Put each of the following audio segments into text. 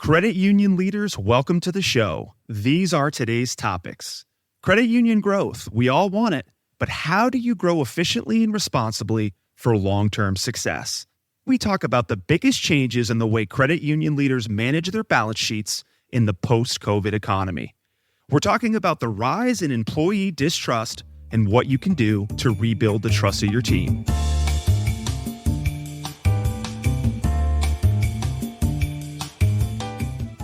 Credit union leaders, welcome to the show. These are today's topics. Credit union growth. We all want it, but how do you grow efficiently and responsibly for long-term success? We talk about the biggest changes in the way credit union leaders manage their balance sheets in the post-COVID economy. We're talking about the rise in employee distrust and what you can do to rebuild the trust of your team.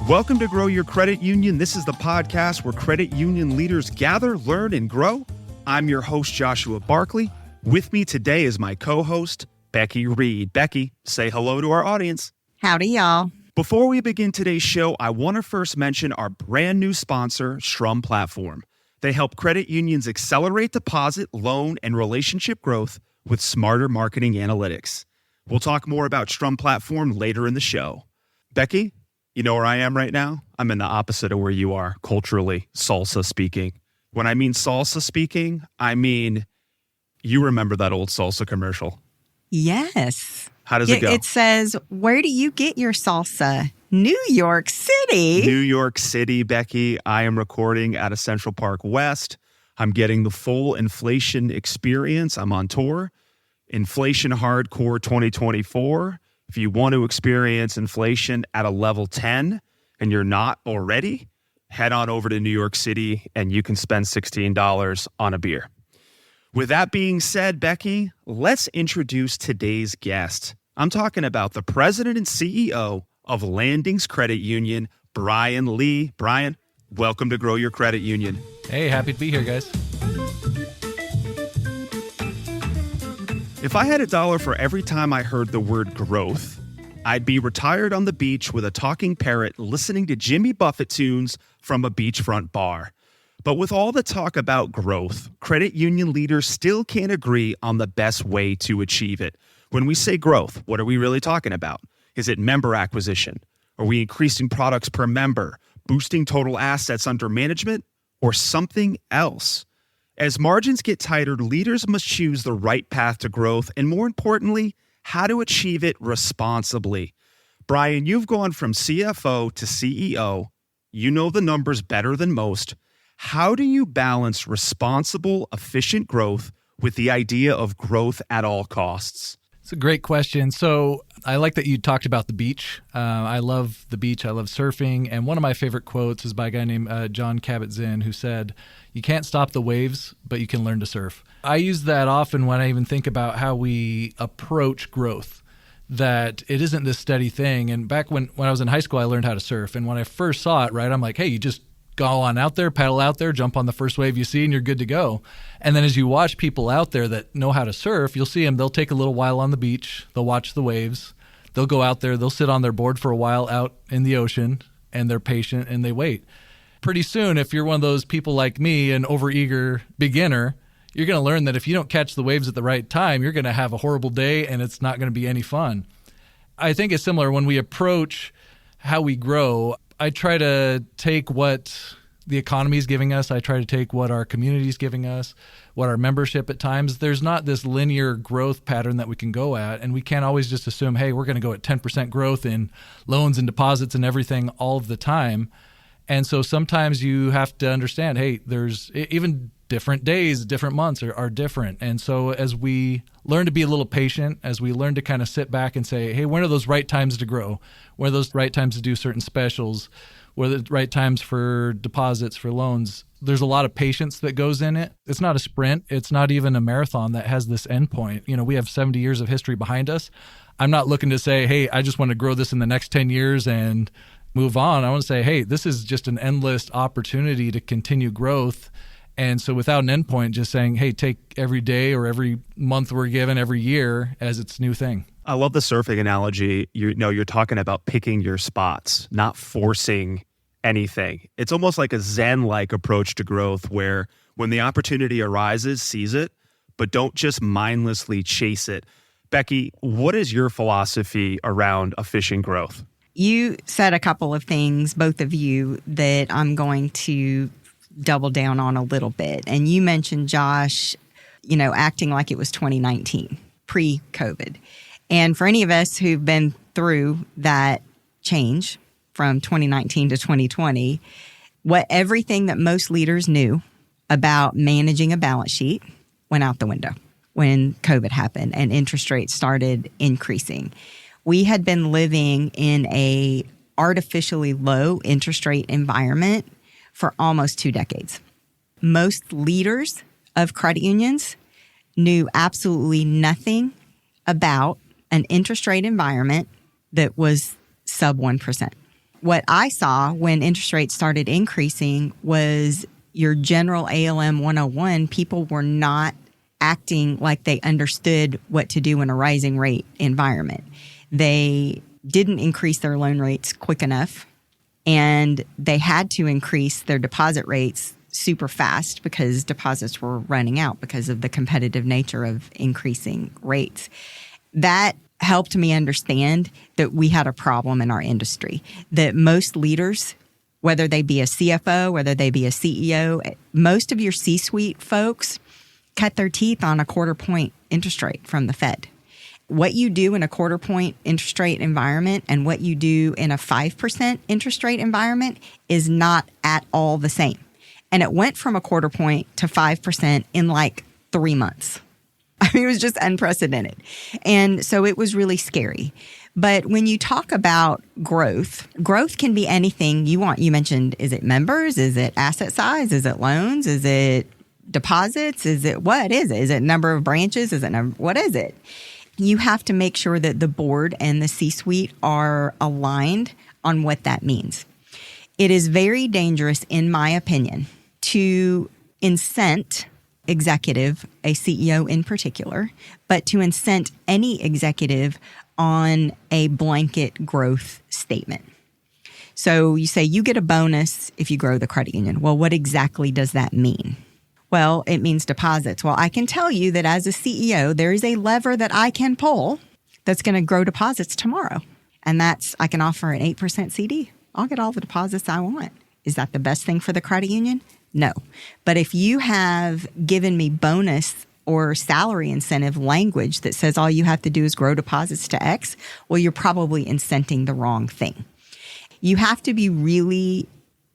Welcome to Grow Your Credit Union. This is the podcast where credit union leaders gather, learn, and grow. I'm your host, Joshua Barkley. With me today is my co-host, Becky Reed. Becky, say hello to our audience. Howdy, y'all. Before we begin today's show, I want to first mention our brand new sponsor, Strum Platform. They help credit unions accelerate deposit, loan, and relationship growth with smarter marketing analytics. We'll talk more about Strum Platform later in the show. Becky, you know where I am right now? I'm in the opposite of where you are, culturally, salsa speaking. When I mean salsa speaking, I mean, you remember that old salsa commercial? Yes. How does it go? It says, where do you get your salsa? New York City. New York City, Becky. I am recording out of Central Park West. I'm getting the full inflation experience. I'm on tour. Inflation Hardcore 2024. If you want to experience inflation at a level 10 and you're not already, head on over to New York City and you can spend $16 on a beer. With that being said, Becky, let's introduce today's guest. I'm talking about the president and CEO of Landings Credit Union, Brian Lee. Brian, welcome to Grow Your Credit Union. Hey, happy to be here, guys. If I had $1 for every time I heard the word growth, I'd be retired on the beach with a talking parrot listening to Jimmy Buffett tunes from a beachfront bar. But with all the talk about growth, credit union leaders still can't agree on the best way to achieve it. When we say growth, what are we really talking about? Is it member acquisition? Are we increasing products per member, boosting total assets under management, or something else? As margins get tighter, leaders must choose the right path to growth and, more importantly, how to achieve it responsibly. Brian, you've gone from CFO to CEO. You know the numbers better than most. How do you balance responsible, efficient growth with the idea of growth at all costs? It's a great question. So I like that you talked about the beach. I love the beach. I love surfing. And one of my favorite quotes is by a guy named John Kabat-Zinn, who said, "You can't stop the waves, but you can learn to surf." I use that often when I even think about how we approach growth, that it isn't this steady thing. And back when I was in high school, I learned how to surf. And when I first saw it, right, I'm like, hey, you just go on out there, paddle out there, jump on the first wave you see, and you're good to go. And then as you watch people out there that know how to surf, you'll see them, they'll take a little while on the beach, they'll watch the waves, they'll go out there, they'll sit on their board for a while out in the ocean, and they're patient and they wait. Pretty soon, if you're one of those people like me, an overeager beginner, you're going to learn that if you don't catch the waves at the right time, you're going to have a horrible day and it's not going to be any fun. I think it's similar when we approach how we grow. I try to take what the economy is giving us. I try to take what our community is giving us, what our membership at times. There's not this linear growth pattern that we can go at, and we can't always just assume, hey, we're going to go at 10% growth in loans and deposits and everything all of the time. And so sometimes you have to understand, hey, there's even different days, different months are different. And so as we learn to be a little patient, as we learn to kind of sit back and say, hey, when are those right times to grow? When are those right times to do certain specials? When are the right times for deposits, for loans? There's a lot of patience that goes in it. It's not a sprint. It's not even a marathon that has this endpoint. You know, we have 70 years of history behind us. I'm not looking to say, hey, I just want to grow this in the next 10 years and move on. I want to say, hey, this is just an endless opportunity to continue growth. And so without an endpoint, just saying, hey, take every day or every month we're given, every year as its new thing. I love the surfing analogy. You're talking about picking your spots, not forcing anything. It's almost like a Zen-like approach to growth where when the opportunity arises, seize it, but don't just mindlessly chase it. Becky, what is your philosophy around efficient growth? You said a couple of things, both of you, that I'm going to double down on a little bit. And you mentioned, Josh, acting like it was 2019, pre-COVID. And for any of us who've been through that change from 2019 to 2020, everything that most leaders knew about managing a balance sheet went out the window when COVID happened and interest rates started increasing. We had been living in a artificially low interest rate environment for almost 2 decades. Most leaders of credit unions knew absolutely nothing about an interest rate environment that was sub 1%. What I saw when interest rates started increasing was your general ALM 101, people were not acting like they understood what to do in a rising rate environment. They didn't increase their loan rates quick enough, and they had to increase their deposit rates super fast because deposits were running out because of the competitive nature of increasing rates. That helped me understand that we had a problem in our industry, that most leaders, whether they be a CFO, whether they be a CEO, most of your C-suite folks cut their teeth on a 1/4 point interest rate from the Fed. What you do in a 1/4 point interest rate environment and what you do in a 5% interest rate environment is not at all the same. And it went from a 1/4 point to 5% in like 3 months. I mean, it was just unprecedented. And so it was really scary. But when you talk about growth can be anything you want. You mentioned, is it members? Is it asset size? Is it loans? Is it deposits? Is it what is it? Is it number of branches? What is it? You have to make sure that the board and the C-suite are aligned on what that means. It is very dangerous, in my opinion, to incent executive, a CEO in particular, but to incent any executive on a blanket growth statement. So you say you get a bonus if you grow the credit union. Well, what exactly does that mean? Well, it means deposits. Well, I can tell you that as a CEO, there is a lever that I can pull that's going to grow deposits tomorrow. And that's, I can offer an 8% CD. I'll get all the deposits I want. Is that the best thing for the credit union? No. But if you have given me bonus or salary incentive language that says all you have to do is grow deposits to X, well, you're probably incenting the wrong thing. You have to be really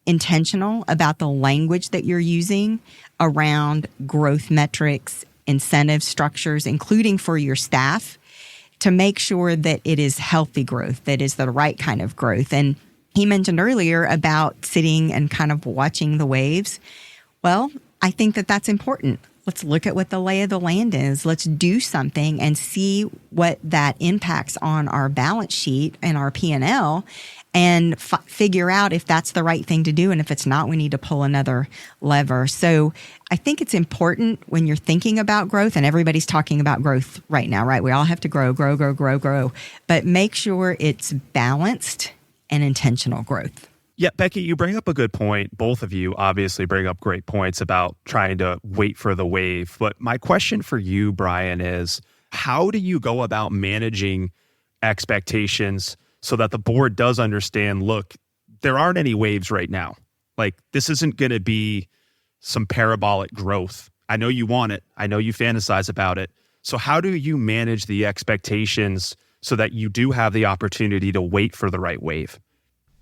intentional about the language that you're using around growth metrics, incentive structures, including for your staff, to make sure that it is healthy growth, that is the right kind of growth. And he mentioned earlier about sitting and kind of watching the waves. Well, I think that that's important. Let's look at what the lay of the land is. Let's do something and see what that impacts on our balance sheet and our P&L and figure out if that's the right thing to do. And if it's not, we need to pull another lever. So I think it's important when you're thinking about growth, and everybody's talking about growth right now, right? We all have to grow. But make sure it's balanced and intentional growth. Yeah, Becky, you bring up a good point. Both of you obviously bring up great points about trying to wait for the wave. But my question for you, Brian, is how do you go about managing expectations so that the board does understand, look, there aren't any waves right now. Like, this isn't going to be some parabolic growth. I know you want it. I know you fantasize about it. So how do you manage the expectations so that you do have the opportunity to wait for the right wave?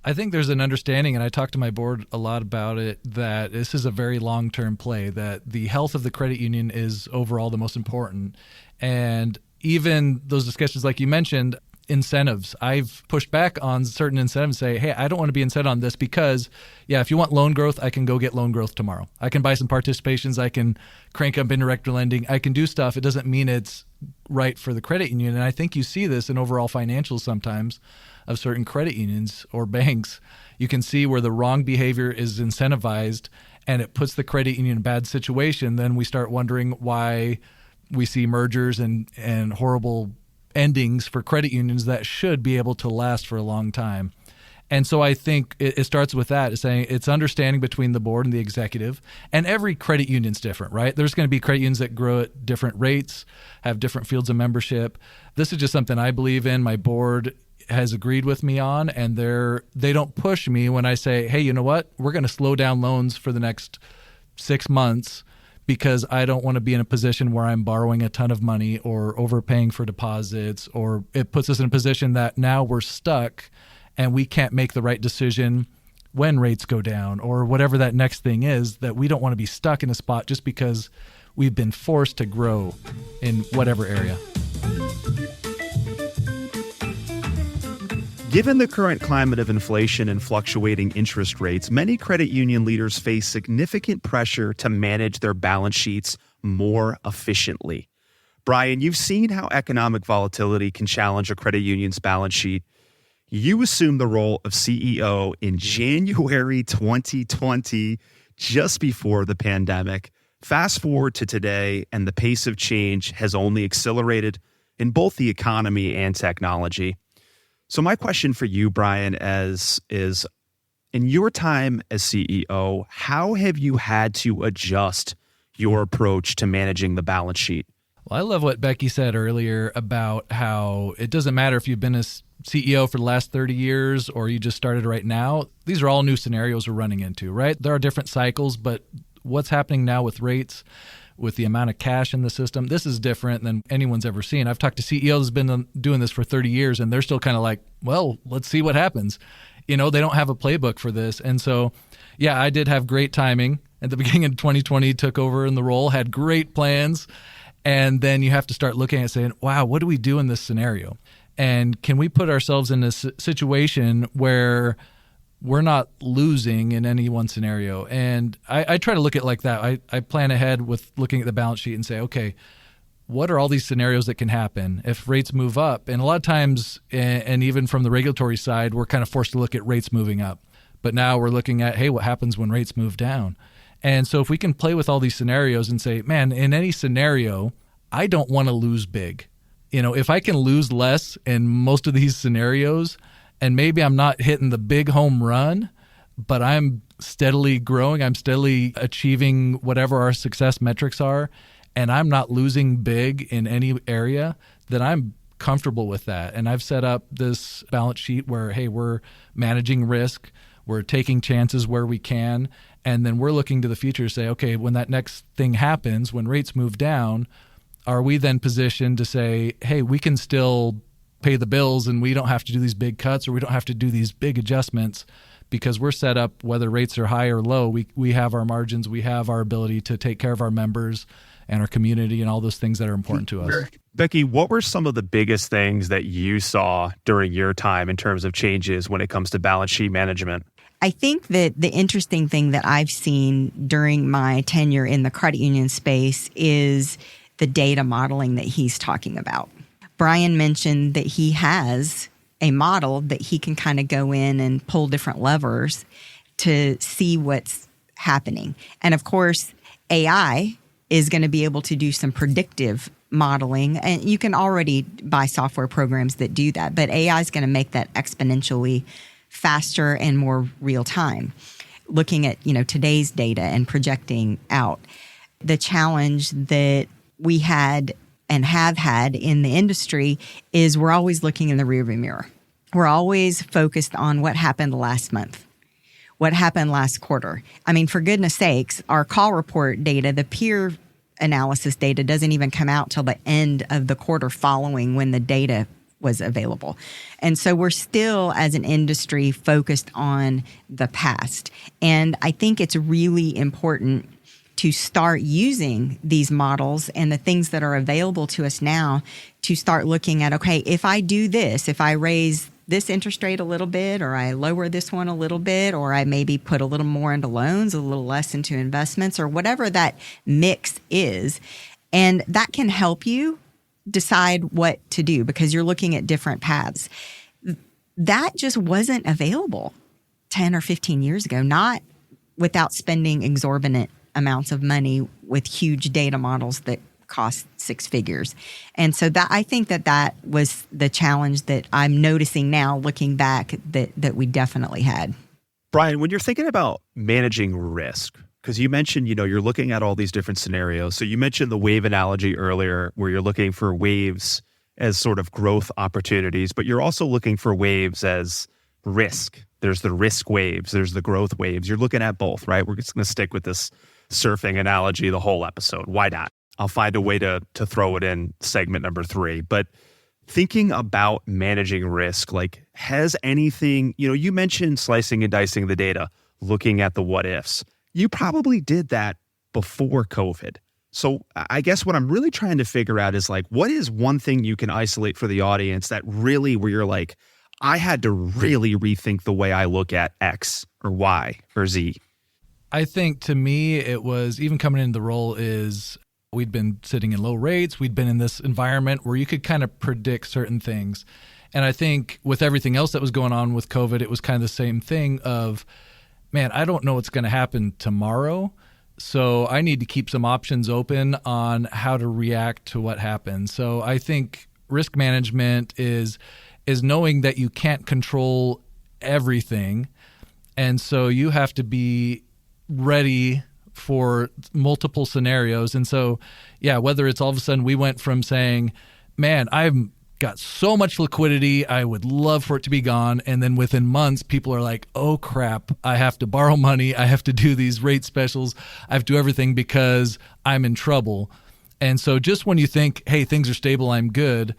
I think there's an understanding, and I talk to my board a lot about it, that this is a very long-term play, that the health of the credit union is overall the most important. And even those discussions, like you mentioned, incentives. I've pushed back on certain incentives, say, hey, I don't want to be incented on this because, yeah, if you want loan growth, I can go get loan growth tomorrow. I can buy some participations. I can crank up indirect lending. I can do stuff. It doesn't mean it's right for the credit union. And I think you see this in overall financials sometimes of certain credit unions or banks. You can see where the wrong behavior is incentivized and it puts the credit union in a bad situation. Then we start wondering why we see mergers and horrible endings for credit unions that should be able to last for a long time. And so I think it starts with that, is saying it's understanding between the board and the executive. And every credit union's different, right? There's going to be credit unions that grow at different rates, have different fields of membership. This is just something I believe in. My board has agreed with me on, and they don't push me when I say, hey, you know what? We're going to slow down loans for the next 6 months because I don't want to be in a position where I'm borrowing a ton of money or overpaying for deposits, or it puts us in a position that now we're stuck and we can't make the right decision when rates go down or whatever that next thing is, that we don't want to be stuck in a spot just because we've been forced to grow in whatever area. Given the current climate of inflation and fluctuating interest rates, many credit union leaders face significant pressure to manage their balance sheets more efficiently. Brian, you've seen how economic volatility can challenge a credit union's balance sheet. You assumed the role of CEO in January 2020, just before the pandemic. Fast forward to today, and the pace of change has only accelerated in both the economy and technology. So my question for you, Brian, is in your time as CEO, how have you had to adjust your approach to managing the balance sheet? Well, I love what Becky said earlier about how it doesn't matter if you've been a CEO for the last 30 years or you just started right now. These are all new scenarios we're running into, right? There are different cycles, but what's happening now with rates, with the amount of cash in the system, this is different than anyone's ever seen. I've talked to CEOs who've been doing this for 30 years, and they're still kind of like, well, let's see what happens. They don't have a playbook for this. And so, yeah, I did have great timing. At the beginning of 2020, took over in the role, had great plans. And then you have to start looking at saying, wow, what do we do in this scenario? And can we put ourselves in a situation where we're not losing in any one scenario? And I try to look at it like that. I plan ahead with looking at the balance sheet and say, okay, what are all these scenarios that can happen if rates move up? And a lot of times, and even from the regulatory side, we're kind of forced to look at rates moving up. But now we're looking at, hey, what happens when rates move down? And so if we can play with all these scenarios and say, man, in any scenario, I don't want to lose big. If I can lose less in most of these scenarios, and maybe I'm not hitting the big home run, but I'm steadily growing, I'm steadily achieving whatever our success metrics are, and I'm not losing big in any area, then I'm comfortable with that. And I've set up this balance sheet where, hey, we're managing risk, we're taking chances where we can, and then we're looking to the future to say, okay, when that next thing happens, when rates move down, are we then positioned to say, hey, we can still pay the bills and we don't have to do these big cuts or we don't have to do these big adjustments because we're set up, whether rates are high or low, we have our margins, we have our ability to take care of our members and our community and all those things that are important to us. Becky, what were some of the biggest things that you saw during your time in terms of changes when it comes to balance sheet management? I think that the interesting thing that I've seen during my tenure in the credit union space is the data modeling that he's talking about. Brian mentioned that he has a model that he can kind of go in and pull different levers to see what's happening. And of course, AI is going to be able to do some predictive modeling. And you can already buy software programs that do that, but AI is going to make that exponentially faster and more real time, looking at, today's data and projecting out. The challenge that we had and have had in the industry is we're always looking in the rearview mirror. We're always focused on what happened last month, what happened last quarter. I mean, for goodness sakes, our call report data, the peer analysis data doesn't even come out till the end of the quarter following when the data was available. And so we're still, as an industry, focused on the past. And I think it's really important to start using these models and the things that are available to us now to start looking at, okay, if I do this, if I raise this interest rate a little bit, or I lower this one a little bit, or I maybe put a little more into loans, a little less into investments, or whatever that mix is. And that can help you decide what to do because you're looking at different paths. That just wasn't available 10 or 15 years ago, not without spending exorbitant amounts of money with huge data models that cost six figures. And so that I think that was the challenge that I'm noticing now looking back that we definitely had. Brian, when you're thinking about managing risk, because you mentioned, you're looking at all these different scenarios. So you mentioned the wave analogy earlier where you're looking for waves as sort of growth opportunities, but you're also looking for waves as risk. There's the risk waves, there's the growth waves. You're looking at both, right? We're just going to stick with this surfing analogy the whole episode. Why not? I'll find a way to throw it in segment number 3. But Thinking about managing risk, like has anything, you mentioned slicing and dicing the data, looking at the what ifs. You probably did that before COVID. So I guess what I'm really trying to figure out is like, what is one thing you can isolate for the audience that really where you're like, I had to really rethink the way I look at X or Y or Z? I think to me, it was even coming into the role is we'd been sitting in low rates. We'd been in this environment where you could kind of predict certain things. And I think with everything else that was going on with COVID, it was kind of the same thing of, man, I don't know what's going to happen tomorrow. So I need to keep some options open on how to react to what happens. So I think risk management is knowing that you can't control everything. And so you have to be ready for multiple scenarios. And so, yeah, whether it's all of a sudden we went from saying, man, I've got so much liquidity, I would love for it to be gone. And then within months, people are like, oh crap, I have to borrow money. I have to do these rate specials. I have to do everything because I'm in trouble. And so just when you think, hey, things are stable, I'm good,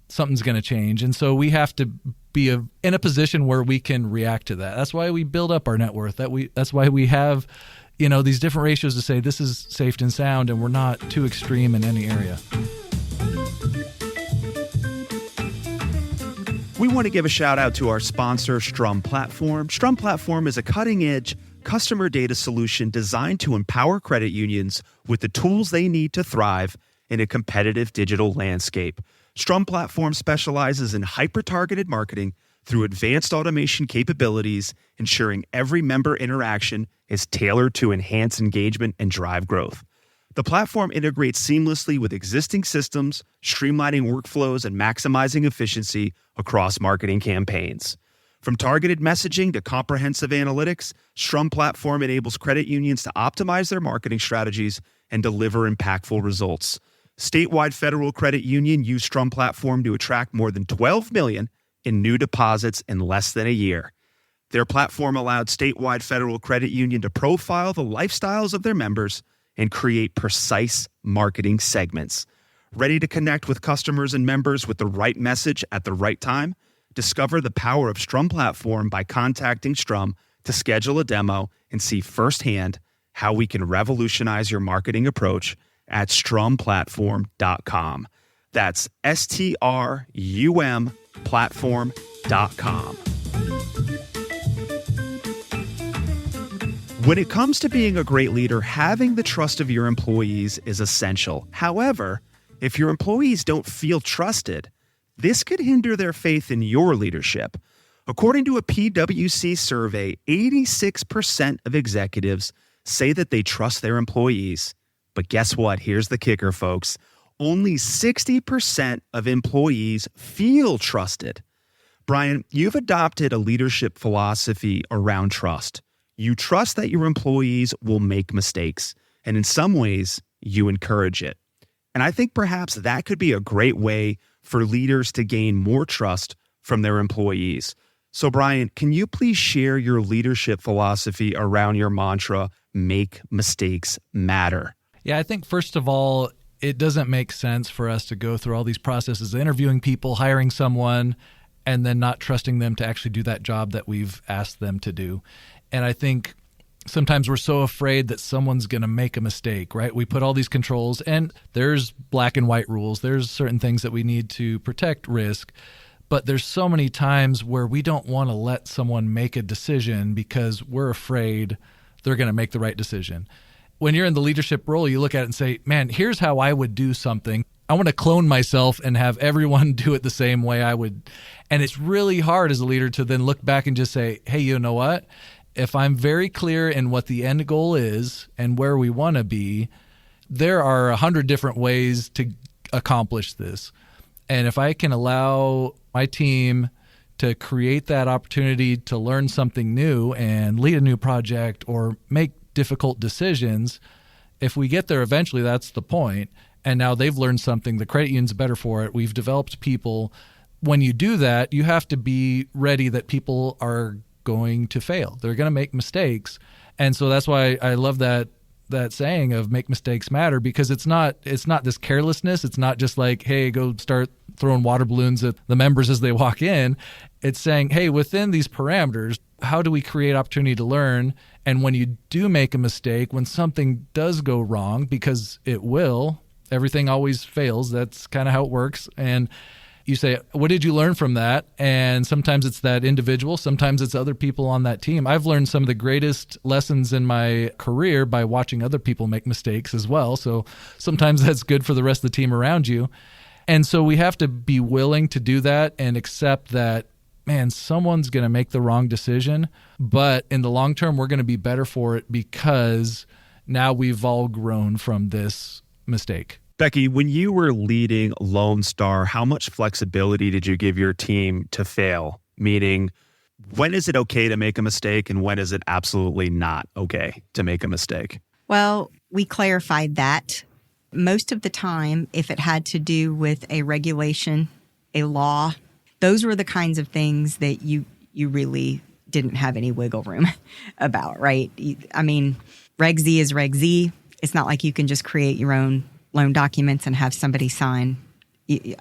something's going to change. And so we have to be in a position where we can react to that. That's why we build up our net worth. That's why we have these different ratios to say this is safe and sound and we're not too extreme in any area. We want to give a shout out to our sponsor, Strum Platform. Strum Platform is a cutting-edge customer data solution designed to empower credit unions with the tools they need to thrive in a competitive digital landscape. Strum Platform specializes in hyper-targeted marketing through advanced automation capabilities, ensuring every member interaction is tailored to enhance engagement and drive growth. The platform integrates seamlessly with existing systems, streamlining workflows and maximizing efficiency across marketing campaigns. From targeted messaging to comprehensive analytics, Strum Platform enables credit unions to optimize their marketing strategies and deliver impactful results. Statewide Federal Credit Union used Strum Platform to attract more than $12 million in new deposits in less than a year. Their platform allowed Statewide Federal Credit Union to profile the lifestyles of their members and create precise marketing segments. Ready to connect with customers and members with the right message at the right time? Discover the power of Strum Platform by contacting Strum to schedule a demo and see firsthand how we can revolutionize your marketing approach at strumplatform.com. That's STRUM platform.com. When it comes to being a great leader, having the trust of your employees is essential. However, if your employees don't feel trusted, this could hinder their faith in your leadership. According to a PwC survey, 86% of executives say that they trust their employees. But guess what? Here's the kicker, folks. Only 60% of employees feel trusted. Brian, you've adopted a leadership philosophy around trust. You trust that your employees will make mistakes, and in some ways, you encourage it. And I think perhaps that could be a great way for leaders to gain more trust from their employees. So, Brian, can you please share your leadership philosophy around your mantra, make mistakes matter? Yeah, I think first of all, it doesn't make sense for us to go through all these processes, interviewing people, hiring someone, and then not trusting them to actually do that job that we've asked them to do. And I think sometimes we're so afraid that someone's going to make a mistake, right? We put all these controls, and there's black and white rules. There's certain things that we need to protect risk. But there's so many times where we don't want to let someone make a decision because we're afraid they're going to make the right decision. When you're in the leadership role, you look at it and say, man, here's how I would do something. I want to clone myself and have everyone do it the same way I would. And it's really hard as a leader to then look back and just say, hey, you know what? If I'm very clear in what the end goal is and where we want to be, there are 100 different ways to accomplish this. And if I can allow my team to create that opportunity to learn something new and lead a new project or make difficult decisions, if we get there eventually, that's the point. And now they've learned something. The credit union's better for it. We've developed people. When you do that, you have to be ready that people are going to fail. They're going to make mistakes. And so that's why I love that that saying of make mistakes matter, because it's not this carelessness. It's not just like, hey, go start throwing water balloons at the members as they walk in. It's saying, hey, within these parameters, how do we create opportunity to learn? And when you do make a mistake, when something does go wrong, because it will, everything always fails. That's kind of how it works. And you say, what did you learn from that? And sometimes it's that individual. Sometimes it's other people on that team. I've learned some of the greatest lessons in my career by watching other people make mistakes as well. So sometimes that's good for the rest of the team around you. And so we have to be willing to do that and accept that, man, someone's going to make the wrong decision, but in the long term, we're going to be better for it because now we've all grown from this mistake. Becky, when you were leading Lone Star, how much flexibility did you give your team to fail? Meaning, when is it okay to make a mistake and when is it absolutely not okay to make a mistake? Well, we clarified that. Most of the time, if it had to do with a regulation, a law, those were the kinds of things that you really didn't have any wiggle room about, right? I mean, Reg Z is Reg Z. It's not like you can just create your own loan documents and have somebody sign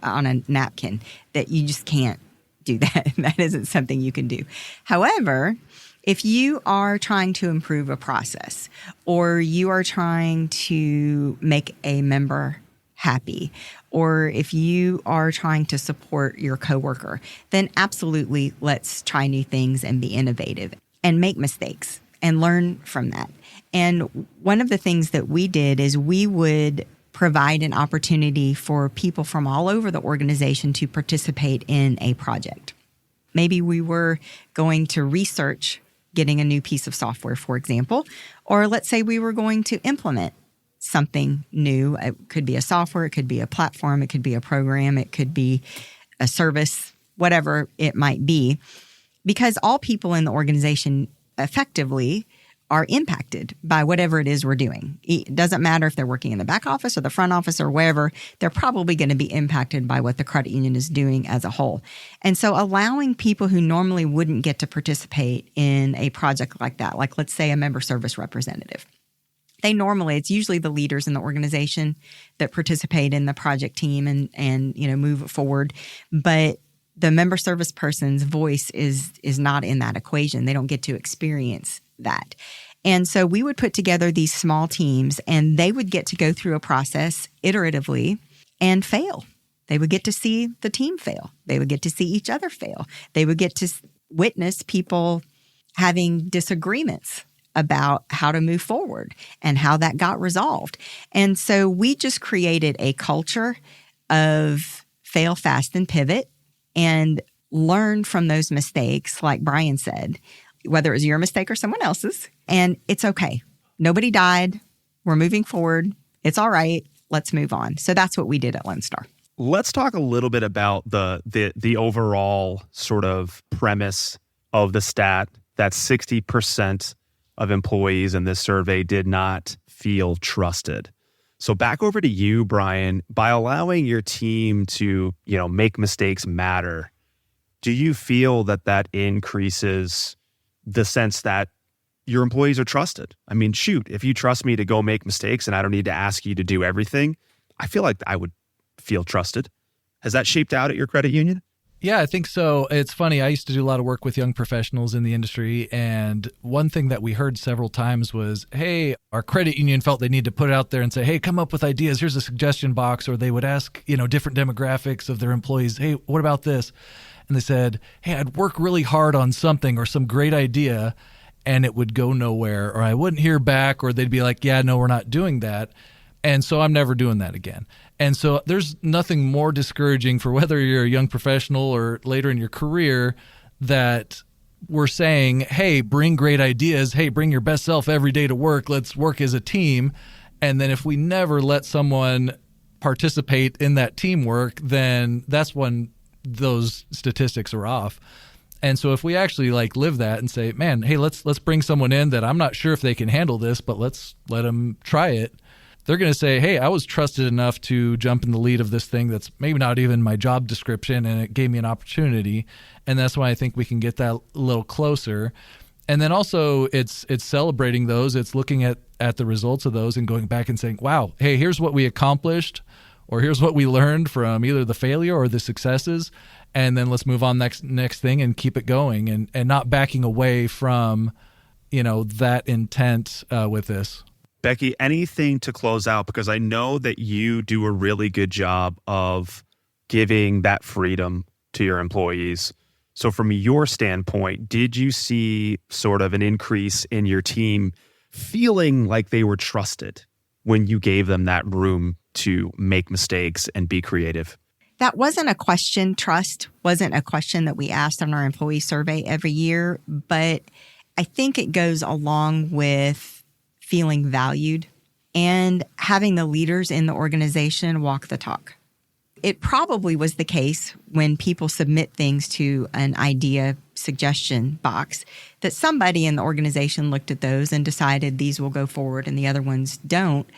on a napkin. That you just can't do that. That isn't something you can do. However, if you are trying to improve a process or you are trying to make a member happy, or if you are trying to support your coworker, then absolutely let's try new things and be innovative and make mistakes and learn from that. And one of the things that we did is we would provide an opportunity for people from all over the organization to participate in a project. Maybe we were going to research getting a new piece of software, for example, or let's say we were going to implement something new. It could be a software, it could be a platform, it could be a program, it could be a service, whatever it might be, because all people in the organization effectively are impacted by whatever it is we're doing. It doesn't matter if they're working in the back office or the front office or wherever, they're probably going to be impacted by what the credit union is doing as a whole. And so allowing people who normally wouldn't get to participate in a project like that, like let's say a member service representative, it's usually the leaders in the organization that participate in the project team and move it forward. But the member service person's voice is not in that equation. They don't get to experience that. And so we would put together these small teams and they would get to go through a process iteratively and fail. They would get to see the team fail. They would get to see each other fail. They would get to witness people having disagreements about how to move forward and how that got resolved. And so we just created a culture of fail fast and pivot and learn from those mistakes, like Brian said, whether it was your mistake or someone else's. And it's okay. Nobody died. We're moving forward. It's all right. Let's move on. So that's what we did at Lone Star. Let's talk a little bit about the overall sort of premise of the stat that 60% of employees in this survey did not feel trusted. So back over to you, Brian. By allowing your team to, make mistakes matter, do you feel that increases the sense that your employees are trusted? I mean, shoot, if you trust me to go make mistakes and I don't need to ask you to do everything, I feel like I would feel trusted. Has that shaped out at your credit union? Yeah, I think so. It's funny. I used to do a lot of work with young professionals in the industry. And one thing that we heard several times was, hey, our credit union felt they need to put it out there and say, hey, come up with ideas. Here's a suggestion box. Or they would ask, different demographics of their employees. Hey, what about this? And they said, hey, I'd work really hard on something or some great idea and it would go nowhere, or I wouldn't hear back, or they'd be like, yeah, no, we're not doing that. And so I'm never doing that again. And so there's nothing more discouraging for whether you're a young professional or later in your career that we're saying, hey, bring great ideas. Hey, bring your best self every day to work. Let's work as a team. And then if we never let someone participate in that teamwork, then that's when those statistics are off. And so if we actually live that and say, man, hey, let's bring someone in that I'm not sure if they can handle this, but let's let them try it. They're going to say, hey, I was trusted enough to jump in the lead of this thing that's maybe not even my job description, and it gave me an opportunity. And that's why I think we can get that a little closer. And then also it's celebrating those. It's looking at at the results of those and going back and saying, wow, hey, here's what we accomplished, or here's what we learned from either the failure or the successes, and then let's move on next thing and keep it going, and not backing away from, that intent with this. Becky, anything to close out? Because I know that you do a really good job of giving that freedom to your employees. So from your standpoint, did you see sort of an increase in your team feeling like they were trusted when you gave them that room to make mistakes and be creative? That wasn't a question. Trust wasn't a question that we asked on our employee survey every year, but I think it goes along with feeling valued and having the leaders in the organization walk the talk. It probably was the case when people submit things to an idea suggestion box that somebody in the organization looked at those and decided these will go forward and the other ones don't.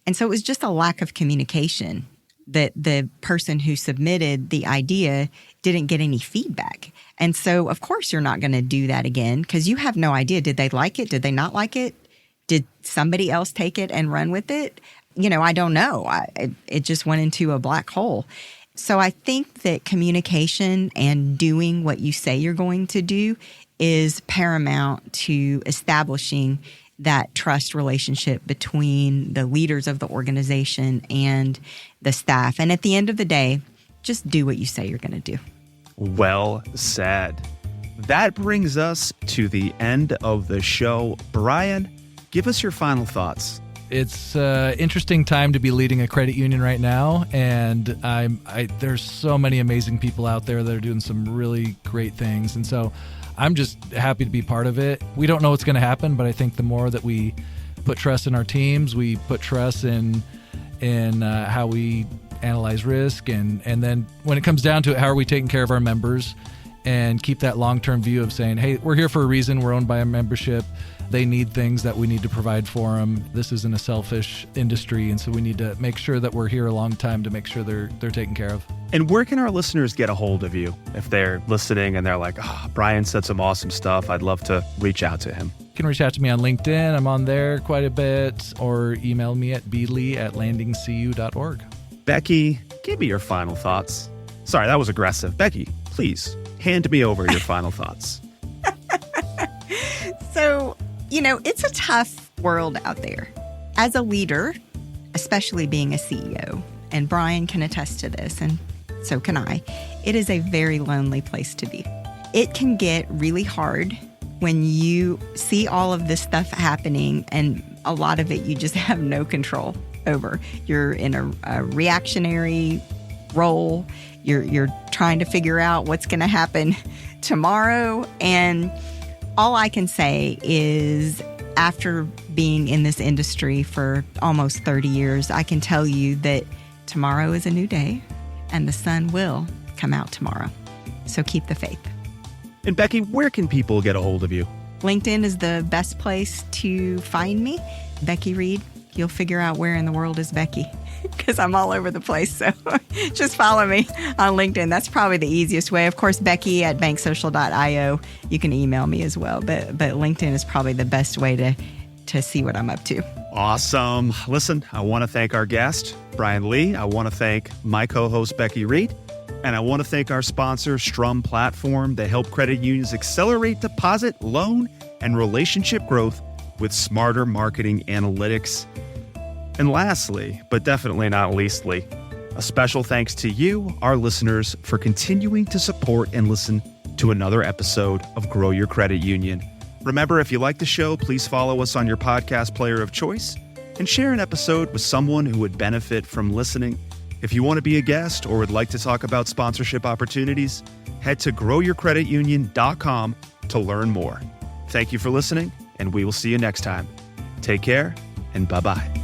And so it was just a lack of communication that the person who submitted the idea didn't get any feedback. And so, of course, you're not going to do that again because you have no idea. Did they like it? Did they not like it? Did somebody else take it and run with it? I don't know. It just went into a black hole. So I think that communication and doing what you say you're going to do is paramount to establishing that trust relationship between the leaders of the organization and the staff. And at the end of the day, just do what you say you're going to do. Well said. That brings us to the end of the show. Brian, give us your final thoughts. It's an interesting time to be leading a credit union right now, and there's so many amazing people out there that are doing some really great things, and so I'm just happy to be part of it. We don't know what's going to happen, but I think the more that we put trust in our teams, we put trust in how we analyze risk, and then when it comes down to it, how are we taking care of our members, and keep that long-term view of saying, hey, we're here for a reason, we're owned by a membership. They need things that we need to provide for them. This isn't a selfish industry, and so we need to make sure that we're here a long time to make sure they're taken care of. And where can our listeners get a hold of you if they're listening and they're like, Brian said some awesome stuff. I'd love to reach out to him. You can reach out to me on LinkedIn. I'm on there quite a bit, or email me at blee@landingcu.org. Becky, give me your final thoughts. Sorry, that was aggressive. Becky, please hand me over your final thoughts. So, it's a tough world out there. As a leader, especially being a CEO, and Brian can attest to this, and so can I, it is a very lonely place to be. It can get really hard when you see all of this stuff happening, and a lot of it you just have no control over. You're in a reactionary role. You're trying to figure out what's going to happen tomorrow, and all I can say is after being in this industry for almost 30 years, I can tell you that tomorrow is a new day and the sun will come out tomorrow. So keep the faith. And Becky, where can people get a hold of you? LinkedIn is the best place to find me. Becky Reed. You'll figure out where in the world is Becky because I'm all over the place. So just follow me on LinkedIn. That's probably the easiest way. Of course, Becky at banksocial.io. You can email me as well. But LinkedIn is probably the best way to see what I'm up to. Awesome. Listen, I want to thank our guest, Brian Lee. I want to thank my co-host, Becky Reed. And I want to thank our sponsor, Strum Platform. They help credit unions accelerate deposit, loan, and relationship growth with smarter marketing analytics. And lastly, but definitely not leastly, a special thanks to you, our listeners, for continuing to support and listen to another episode of Grow Your Credit Union. Remember, if you like the show, please follow us on your podcast player of choice and share an episode with someone who would benefit from listening. If you want to be a guest or would like to talk about sponsorship opportunities, head to growyourcreditunion.com to learn more. Thank you for listening, and we will see you next time. Take care, and bye-bye.